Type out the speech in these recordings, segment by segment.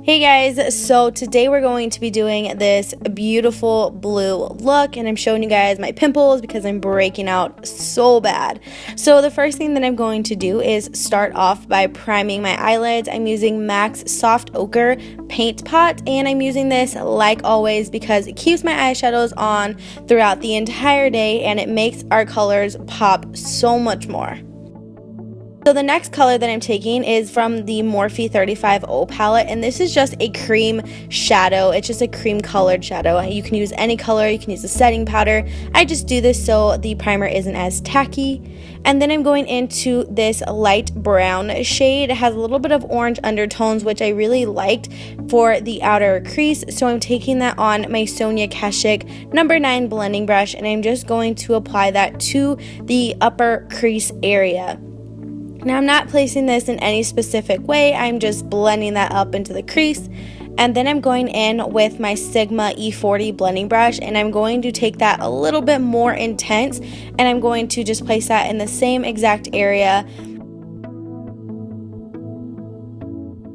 Hey guys, so today we're going to be doing this beautiful blue look, and I'm showing you guys my pimples because I'm breaking out so bad. So the first thing that I'm going to do is start off by priming my eyelids. I'm using MAC's Soft Ochre Paint Pot, and I'm using this like always because it keeps my eyeshadows on throughout the entire day and it makes our colors pop so much more. So the next color that I'm taking is from the Morphe 35O palette, and this is just a cream shadow. It's just a cream colored shadow. You can use any color, you can use a setting powder. I just do this so the primer isn't as tacky. And then I'm going into this light brown shade. It has a little bit of orange undertones, which I really liked for the outer crease. So I'm taking that on my Sonia Kashuk number 9 blending brush, and I'm just going to apply that to the upper crease area. Now I'm not placing this in any specific way, I'm just blending that up into the crease. And then I'm going in with my Sigma E40 blending brush, and I'm going to take that a little bit more intense, and I'm going to just place that in the same exact area.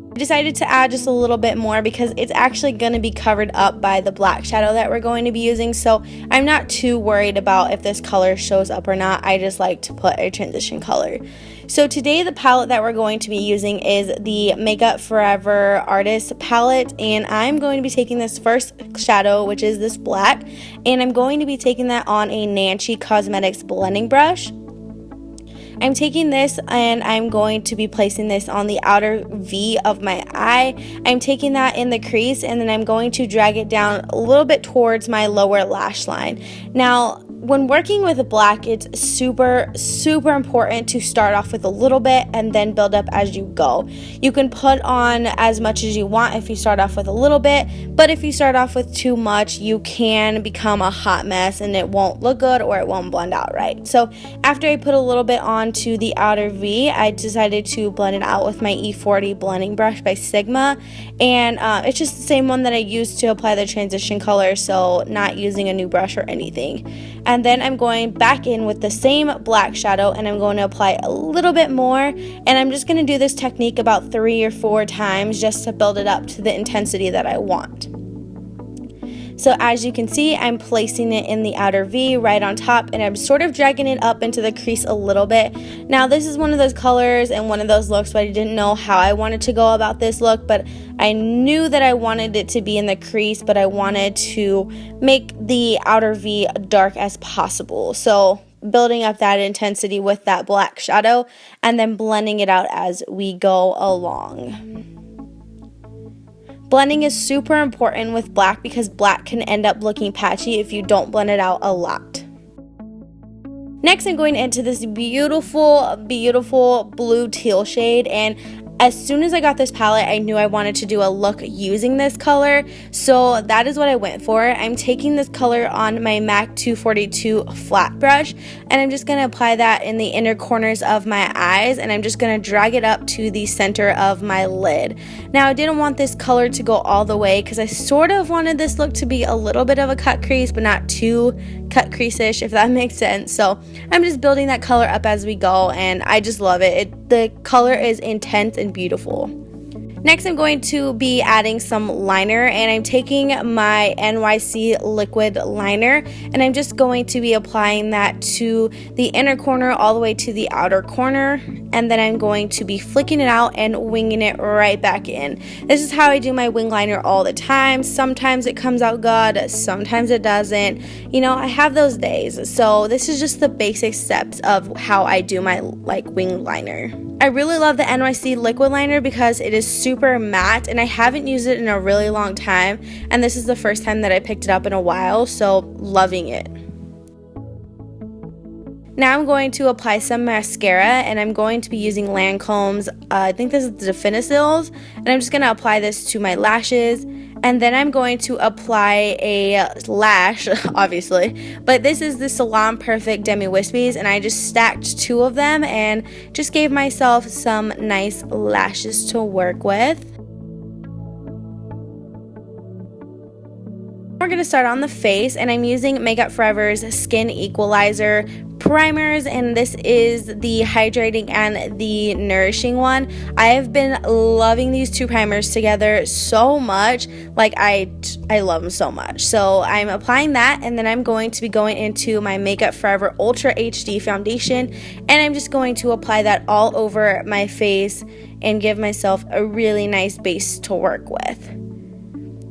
I decided to add just a little bit more because it's actually going to be covered up by the black shadow that we're going to be using, so I'm not too worried about if this color shows up or not. I just like to put a transition color. So today the palette that we're going to be using is the Makeup Forever Artist palette, and I'm going to be taking this first shadow, which is this black, and I'm going to be taking that on a Nancy Cosmetics blending brush. I'm taking this and I'm going to be placing this on the outer V of my eye. I'm taking that in the crease, and then I'm going to drag it down a little bit towards my lower lash line. Now, when working with black, it's super important to start off with a little bit and then build up as you go. You can put on as much as you want if you start off with a little bit, but if you start off with too much, you can become a hot mess and it won't look good or it won't blend out right. So after I put a little bit onto the outer V, I decided to blend it out with my E40 blending brush by Sigma, and it's just the same one that I used to apply the transition color, so not using a new brush or anything. And then I'm going back in with the same black shadow, and I'm going to apply a little bit more, and I'm just going to do this technique about 3 or 4 times just to build it up to the intensity that I want. So as you can see, I'm placing it in the outer V right on top, and I'm sort of dragging it up into the crease a little bit. Now this is one of those colors and one of those looks, but I didn't know how I wanted to go about this look, but I knew that I wanted it to be in the crease, but I wanted to make the outer V dark as possible. So building up that intensity with that black shadow and then blending it out as we go along. Blending is super important with black because black can end up looking patchy if you don't blend it out a lot. Next, I'm going into this beautiful blue teal shade, and as soon as I got this palette, I knew I wanted to do a look using this color, so that is what I went for. I'm taking this color on my MAC 242 flat brush, and I'm just going to apply that in the inner corners of my eyes, and I'm just going to drag it up to the center of my lid. Now, I didn't want this color to go all the way because I sort of wanted this look to be a little bit of a cut crease, but not too cut crease-ish, if that makes sense. So I'm just building that color up as we go, and I just love it. The color is intense and beautiful. Next, I'm going to be adding some liner, and I'm taking my NYC Liquid Liner, and I'm just going to be applying that to the inner corner all the way to the outer corner, and then I'm going to be flicking it out and winging it right back in. This is how I do my wing liner all the time. Sometimes it comes out good, sometimes it doesn't. You know, I have those days. So this is just the basic steps of how I do my wing liner. I really love the NYC Liquid Liner because it is super matte, and I haven't used it in a really long time, and this is the first time that I picked it up in a while, so loving it. Now I'm going to apply some mascara, and I'm going to be using Lancome's, I think this is the Definicils, and I'm just going to apply this to my lashes, and then I'm going to apply a lash, obviously, but this is the Salon Perfect Demi Wispies, and I just stacked 2 of them and just gave myself some nice lashes to work with. We're going to start on the face, and I'm using Makeup Forever's Skin Equalizer primers, and this is the hydrating and the nourishing one. I have been loving these two primers together so much. Like I love them so much. So I'm applying that, and then I'm going to be going into my Makeup Forever Ultra HD foundation, and I'm just going to apply that all over my face and give myself a really nice base to work with.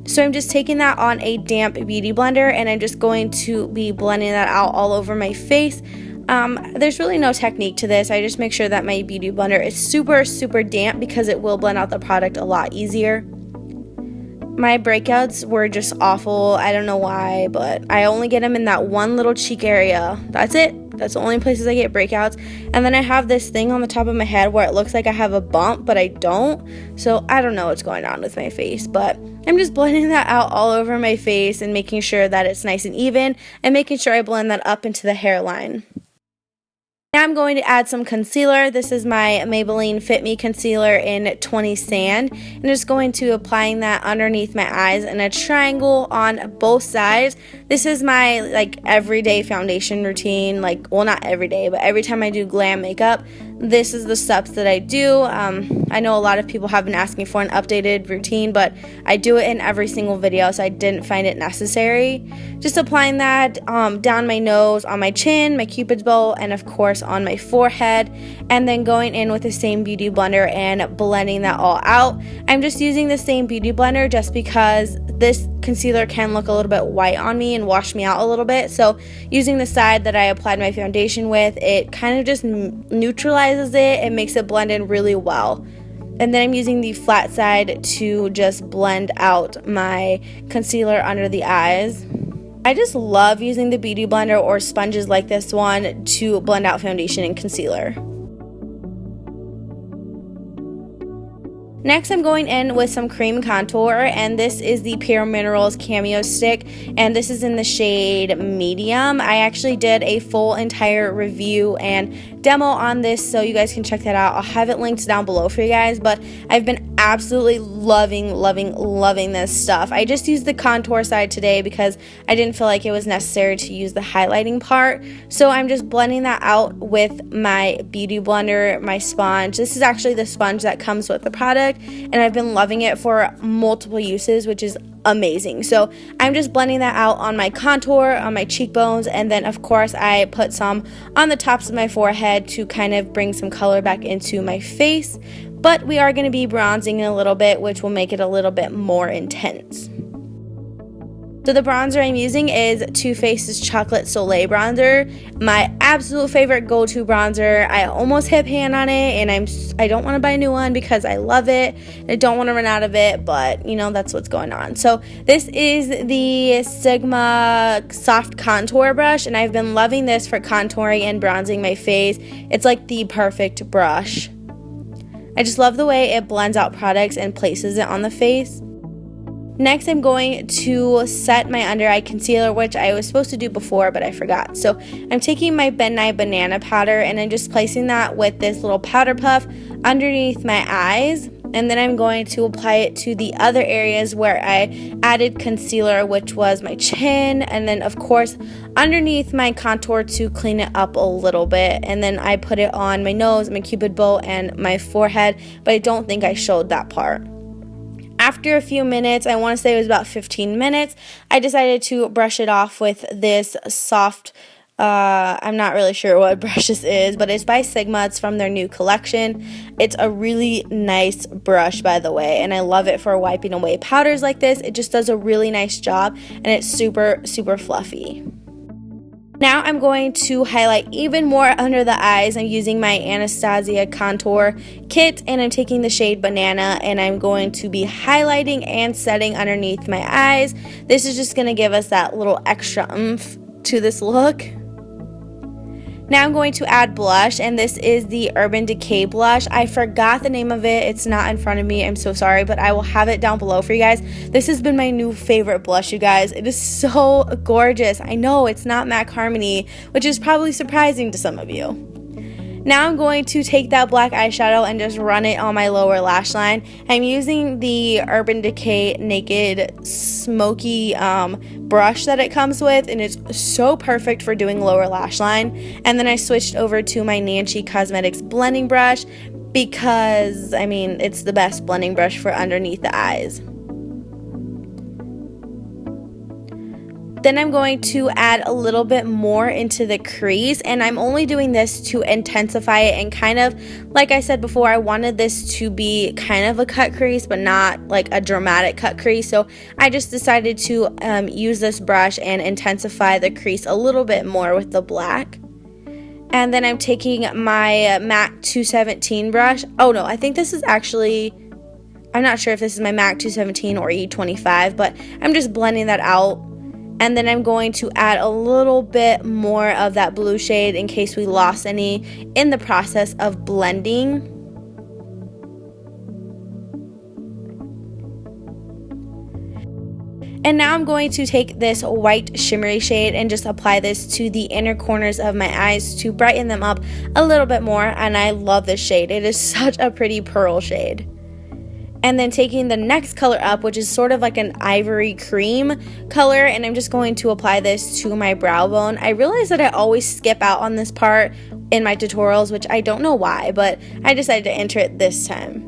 So I'm just taking that on a damp beauty blender, and I'm just going to be blending that out all over my face. There's really no technique to this. I just make sure that my beauty blender is super damp because it will blend out the product a lot easier. My breakouts were just awful. I don't know why, but I only get them in that one little cheek area. That's it. That's the only places I get breakouts. And then I have this thing on the top of my head where it looks like I have a bump, but I don't. So I don't know what's going on with my face, but I'm just blending that out all over my face and making sure that it's nice and even, and making sure I blend that up into the hairline. Now I'm going to add some concealer. This is my Maybelline Fit Me concealer in 20 Sand. And just going to applying that underneath my eyes in a triangle on both sides. This is my everyday foundation routine. Well, not every day, but every time I do glam makeup, this is the steps that I do. I know a lot of people have been asking for an updated routine, but I do it in every single video, so I didn't find it necessary. Just applying that down my nose, on my chin, my cupid's bow, and of course on my forehead, and then going in with the same beauty blender and blending that all out. I'm just using the same beauty blender just because this concealer can look a little bit white on me and wash me out a little bit, so using the side that I applied my foundation with, it kind of just neutralizes it and makes it blend in really well. And then I'm using the flat side to just blend out my concealer under the eyes. I just love using the beauty blender or sponges like this one to blend out foundation and concealer. Next, I'm going in with some cream contour, and this is the Pure Minerals Cameo Stick, and this is in the shade Medium. I actually did a full entire review and demo on this, so you guys can check that out. I'll have it linked down below for you guys, but I've been absolutely loving this stuff. I just used the contour side today because I didn't feel like it was necessary to use the highlighting part, so I'm just blending that out with my beauty blender, my sponge. This is actually the sponge that comes with the product, and I've been loving it for multiple uses, which is amazing. So I'm just blending that out on my contour, on my cheekbones, and then of course I put some on the tops of my forehead to kind of bring some color back into my face. But we are going to be bronzing a little bit, which will make it a little bit more intense. So the bronzer I'm using is Too Faced's Chocolate Soleil bronzer, my absolute favorite go-to bronzer. I almost hit pan on it, and I don't want to buy a new one because I love it. I don't want to run out of it, but you know, that's what's going on. So this is the Sigma Soft Contour Brush, and I've been loving this for contouring and bronzing my face. It's like the perfect brush. I just love the way it blends out products and places it on the face. Next, I'm going to set my under eye concealer, which I was supposed to do before, but I forgot. So I'm taking my Ben Nye Banana powder, and I'm just placing that with this little powder puff underneath my eyes. And then I'm going to apply it to the other areas where I added concealer, which was my chin, and then of course underneath my contour to clean it up a little bit. And then I put it on my nose, my cupid bow, and my forehead, but I don't think I showed that part. After a few minutes, I want to say it was about 15 minutes, I decided to brush it off with this soft, I'm not really sure what brush this is, but it's by Sigma. It's from their new collection. It's a really nice brush, by the way, and I love it for wiping away powders like this. It just does a really nice job, and it's super fluffy. Now I'm going to highlight even more under the eyes. I'm using my Anastasia Contour Kit, and I'm taking the shade Banana, and I'm going to be highlighting and setting underneath my eyes. This is just going to give us that little extra oomph to this look. Now I'm going to add blush, and this is the Urban Decay blush. I forgot the name of it. It's not in front of me. I'm so sorry, but I will have it down below for you guys. This has been my new favorite blush, you guys. It is so gorgeous. I know it's not MAC Harmony, which is probably surprising to some of you. Now I'm going to take that black eyeshadow and just run it on my lower lash line. I'm using the Urban Decay Naked Smoky brush that it comes with, and it's so perfect for doing lower lash line. And then I switched over to my Nancy Cosmetics blending brush because, I mean, it's the best blending brush for underneath the eyes. Then I'm going to add a little bit more into the crease, and I'm only doing this to intensify it and kind of, like I said before, I wanted this to be kind of a cut crease but not like a dramatic cut crease, so I just decided to use this brush and intensify the crease a little bit more with the black. And then I'm taking my MAC 217 brush. Oh no, I think this is actually, I'm not sure if this is my MAC 217 or E25, but I'm just blending that out. And then I'm going to add a little bit more of that blue shade in case we lost any in the process of blending. And now I'm going to take this white shimmery shade and just apply this to the inner corners of my eyes to brighten them up a little bit more. And I love this shade. It is such a pretty pearl shade. And then taking the next color up, which is sort of like an ivory cream color, and I'm just going to apply this to my brow bone. I realize that I always skip out on this part in my tutorials, which I don't know why, but I decided to enter it this time.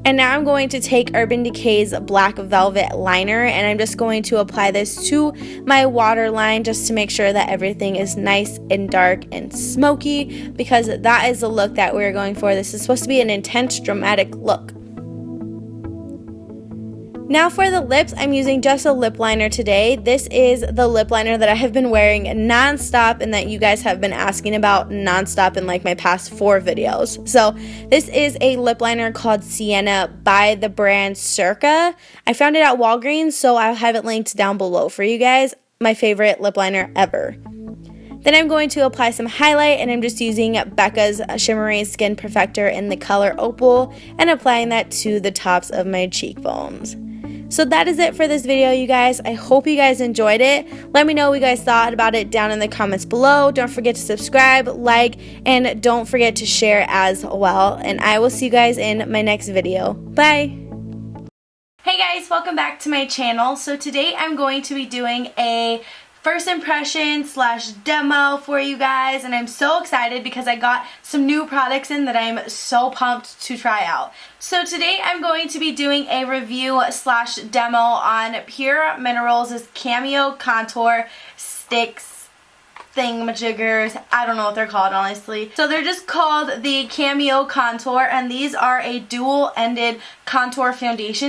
And now I'm going to take Urban Decay's Black Velvet Liner, and I'm just going to apply this to my waterline just to make sure that everything is nice and dark and smoky, because that is the look that we're going for. This is supposed to be an intense, dramatic look. Now for the lips, I'm using just a lip liner today. This is the lip liner that I have been wearing non-stop and that you guys have been asking about non-stop in like my past 4 videos. So this is a lip liner called Sienna by the brand Circa. I found it at Walgreens, so I'll have it linked down below for you guys. My favorite lip liner ever. Then I'm going to apply some highlight, and I'm just using Becca's Shimmery Skin Perfector in the color Opal and applying that to the tops of my cheekbones. So that is it for this video, you guys. I hope you guys enjoyed it. Let me know what you guys thought about it down in the comments below. Don't forget to subscribe, like, and don't forget to share as well. And I will see you guys in my next video. Bye! Hey guys, welcome back to my channel. So today I'm going to be doing a first impression / demo for you guys, and I'm so excited because I got some new products in that I'm so pumped to try out. So today I'm going to be doing a review / demo on Pure Minerals' Cameo Contour Sticks thingamajiggers. I don't know what they're called, honestly. So they're just called the Cameo Contour, and these are a dual-ended contour foundation